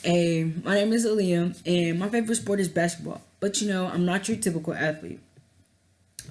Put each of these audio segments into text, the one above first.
Hey, my name is Aaliyah, and my favorite sport is basketball. But I'm not your typical athlete.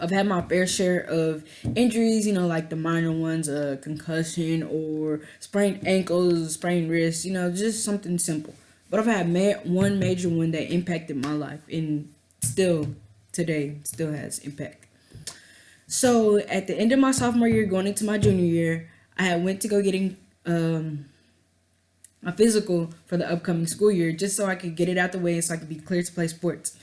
I've had my fair share of injuries, like the minor ones, a concussion or sprained ankles, sprained wrists, just something simple. But I've had one major one that impacted my life, and still today still has impact. So at the end of my sophomore year, going into my junior year, I had went to go getting my physical for the upcoming school year just so I could get it out the way so I could be cleared to play sports.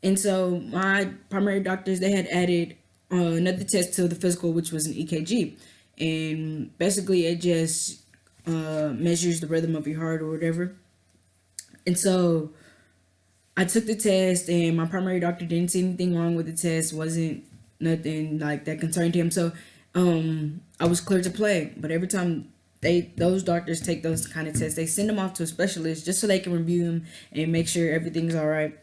And so my primary doctors, they had added another test to the physical, which was an EKG. And basically it just measures the rhythm of your heart or whatever. And so I took the test, and my primary doctor didn't see anything wrong with the test. Wasn't nothing like that concerned him. So I was cleared to play. But every time those doctors take those kind of tests, they send them off to a specialist just so they can review them and make sure everything's all right.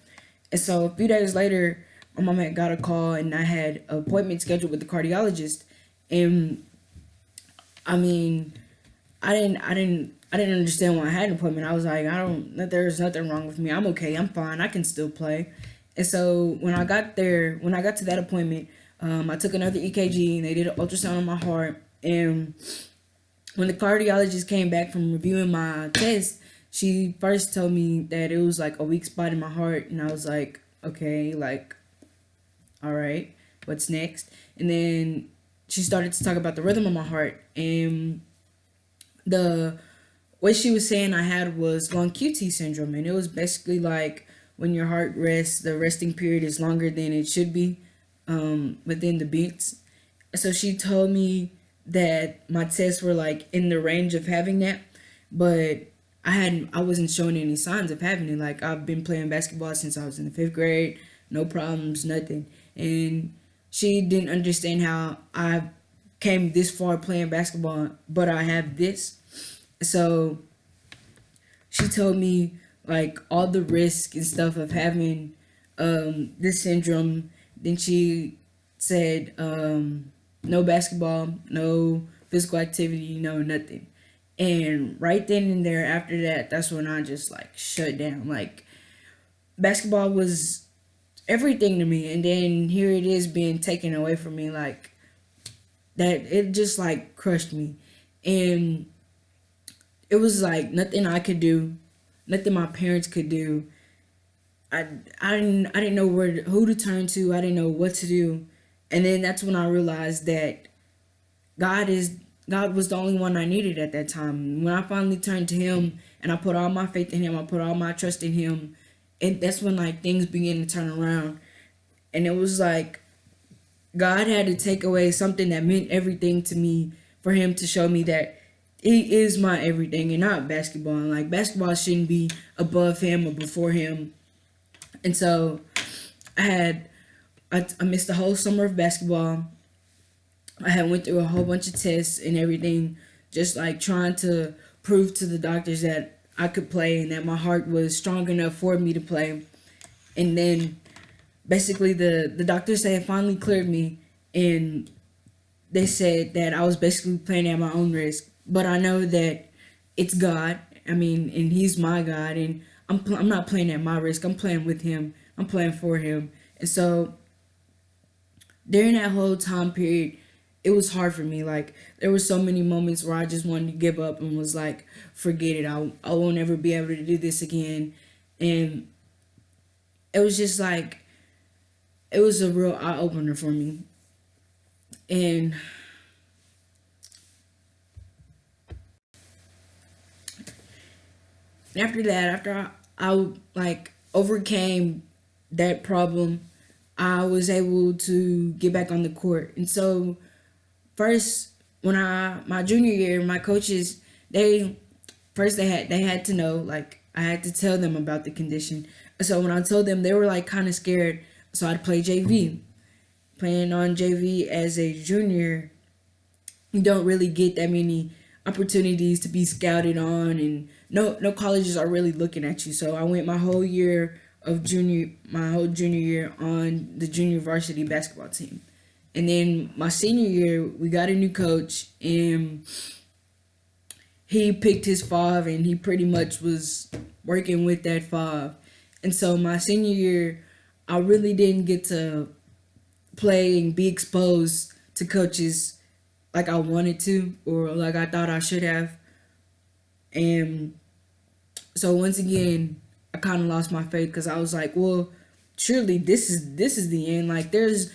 And so a few days later, my mom had got a call, and I had an appointment scheduled with the cardiologist. And I mean, I didn't understand why I had an appointment. I was like, there's nothing wrong with me. I'm okay. I'm fine. I can still play. And so when I got to that appointment, I took another EKG, and they did an ultrasound on my heart. And when the cardiologist came back from reviewing my test, she first told me that it was like a weak spot in my heart, and I was like, okay, like, all right, what's next? And then she started to talk about the rhythm of my heart, and the what she was saying I had was long QT syndrome, and it was basically like when your heart rests, the resting period is longer than it should be within the beats. So she told me that my tests were like in the range of having that, but I wasn't showing any signs of having it. Like, I've been playing basketball since I was in the fifth grade, no problems, nothing. And she didn't understand how I came this far playing basketball, but I have this. So she told me like all the risk and stuff of having this syndrome. Then she said no basketball, no physical activity, no nothing. And right then and there after that, that's when I just like shut down. Like, basketball was everything to me, and then here it is being taken away from me, like that. It just like crushed me. And it was like nothing I could do, nothing my parents could do. I didn't know who to turn to. I didn't know what to do. And then that's when I realized that God is God was the only one I needed at that time. When I finally turned to him and I put all my faith in him, I put all my trust in him, and that's when like things began to turn around. And it was like God had to take away something that meant everything to me for him to show me that he is my everything and not basketball. And like, basketball shouldn't be above him or before him. And so I had I missed the whole summer of basketball. I had went through a whole bunch of tests and everything, just like trying to prove to the doctors that I could play and that my heart was strong enough for me to play. And then basically the doctors, they had finally cleared me, and they said that I was basically playing at my own risk. But I know that it's God. I mean, and he's my God, and I'm not playing at my risk. I'm playing with him. I'm playing for him. And so during that whole time period, it was hard for me. Like, there were so many moments where I just wanted to give up and was like, forget it. I won't ever be able to do this again. And it was just like, it was a real eye opener for me. And after that, after I like overcame that problem, I was able to get back on the court. And so first, when I my junior year, my coaches, they first they had to know, like, I had to tell them about the condition. So when I told them, they were like kind of scared. So I'd play JV. Playing on JV as a junior, you don't really get that many opportunities to be scouted on, and no colleges are really looking at you. So I went my whole junior year on the junior varsity basketball team. And then my senior year, we got a new coach, and he picked his five, and he pretty much was working with that five. And so my senior year, I really didn't get to play and be exposed to coaches like I wanted to or like I thought I should have. And so once again, I kind of lost my faith because I was like, well, surely this is the end. Like there's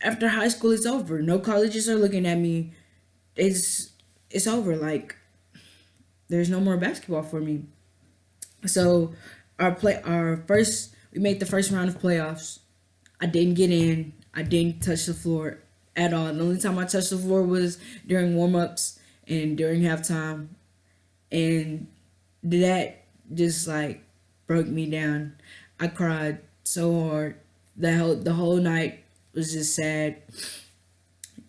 after high school, it's over. No colleges are looking at me. It's over. Like there's no more basketball for me. So we made the first round of playoffs. I didn't get in. I didn't touch the floor at all. The only time I touched the floor was during warm ups and during halftime, and that just like broke me down. I cried so hard. The whole night was just sad,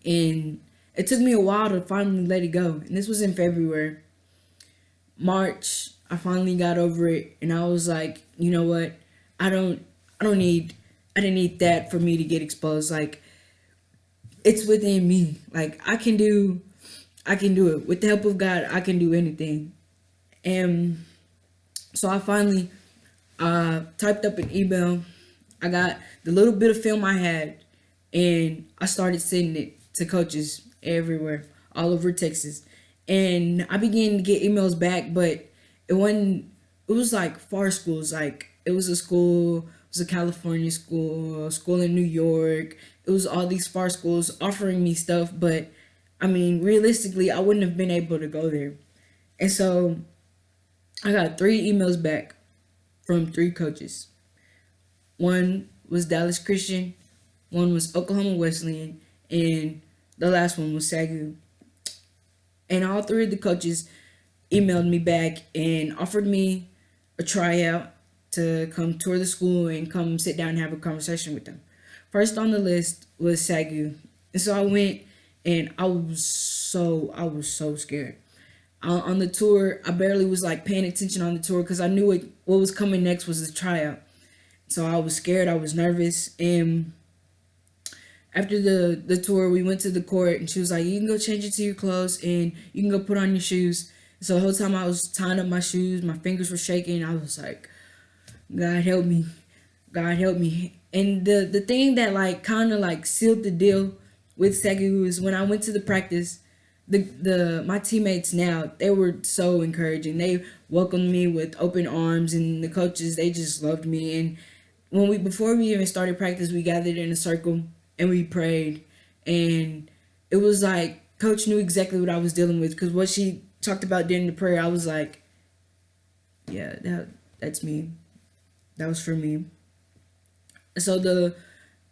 and it took me a while to finally let it go. And this was in February. March, I finally got over it, and I was like, you know what? I don't, I don't need, I didn't need that for me to get exposed. Like it's within me. Like I can do it with the help of God. I can do anything, and so I finally typed up an email. I got the little bit of film I had, and I started sending it to coaches everywhere, all over Texas. And I began to get emails back, but it wasn't. It was like far schools. Like it was a school. It was a California school, a school in New York. It was all these far schools offering me stuff, but I mean, realistically, I wouldn't have been able to go there. And so I got 3 emails back from 3 coaches. One was Dallas Christian, one was Oklahoma Wesleyan, and the last one was SAGU. And all 3 of the coaches emailed me back and offered me a tryout to come tour the school and come sit down and have a conversation with them. First on the list was SAGU. And so I went, and I was so scared. On the tour, I barely was like paying attention on the tour because I knew what was coming next was the tryout. So I was scared, I was nervous, and after the tour, we went to the court, and she was like, "You can go change into your clothes, and you can go put on your shoes." So the whole time I was tying up my shoes, my fingers were shaking. I was like, "God help me, God help me." And the thing that like kind of like sealed the deal with Segu is when I went to the practice. The my teammates now, they were so encouraging. They welcomed me with open arms, and the coaches, they just loved me. And when we before we even started practice, we gathered in a circle and we prayed, and it was like coach knew exactly what I was dealing with because what she talked about during the prayer, I was like, yeah, that's me. That was for me. So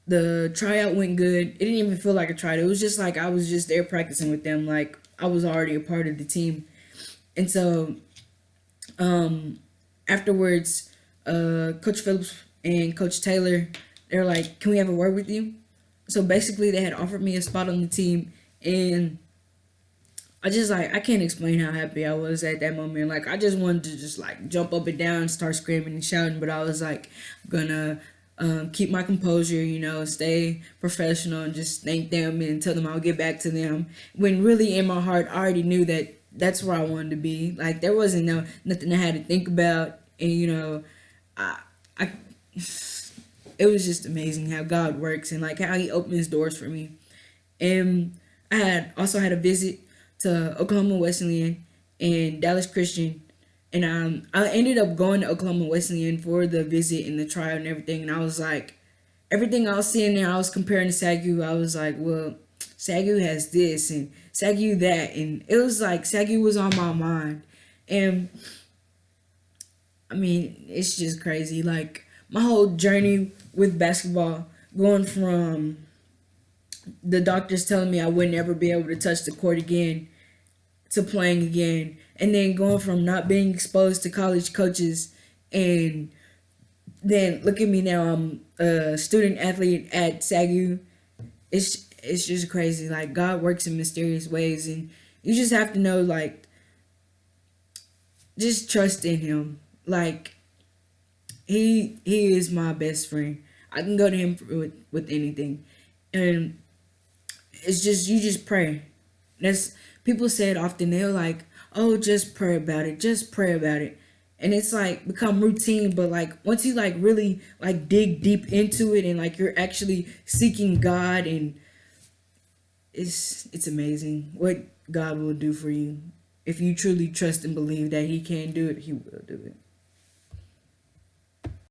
the tryout went good. It didn't even feel like a tryout. It was just like I was just there practicing with them, like I was already a part of the team. And so afterwards, Coach Phillips and Coach Taylor, they're like, "Can we have a word with you?" So basically, they had offered me a spot on the team, and I can't explain how happy I was at that moment. Like I just wanted to just like jump up and down, start screaming and shouting, but I was like, I'm gonna keep my composure, stay professional, and just thank them and tell them I'll get back to them. When really in my heart, I already knew that that's where I wanted to be. Like there wasn't nothing I had to think about, and I, I it was just amazing how God works and like how He opens doors for me. And I had also had a visit to Oklahoma Wesleyan and Dallas Christian, and I ended up going to Oklahoma Wesleyan for the visit and the trial and everything. And I was like, everything I was seeing there, I was comparing to SAGU. I was like, well, SAGU has this and SAGU that, and it was like SAGU was on my mind. And I mean, it's just crazy. Like my whole journey with basketball, going from the doctors telling me I would never be able to touch the court again to playing again, and then going from not being exposed to college coaches, and then look at me now, I'm a student athlete at SAGU. It's just crazy. Like God works in mysterious ways, and you just have to know, like, just trust in Him. Like He is my best friend. I can go to Him with anything, and it's just you just pray. That's people say it often. They're like, "Oh, just pray about it. Just pray about it." and it's like become routine. But like once you like really like dig deep into it and like you're actually seeking God, and it's amazing what God will do for you if you truly trust and believe that He can do it. He will do it.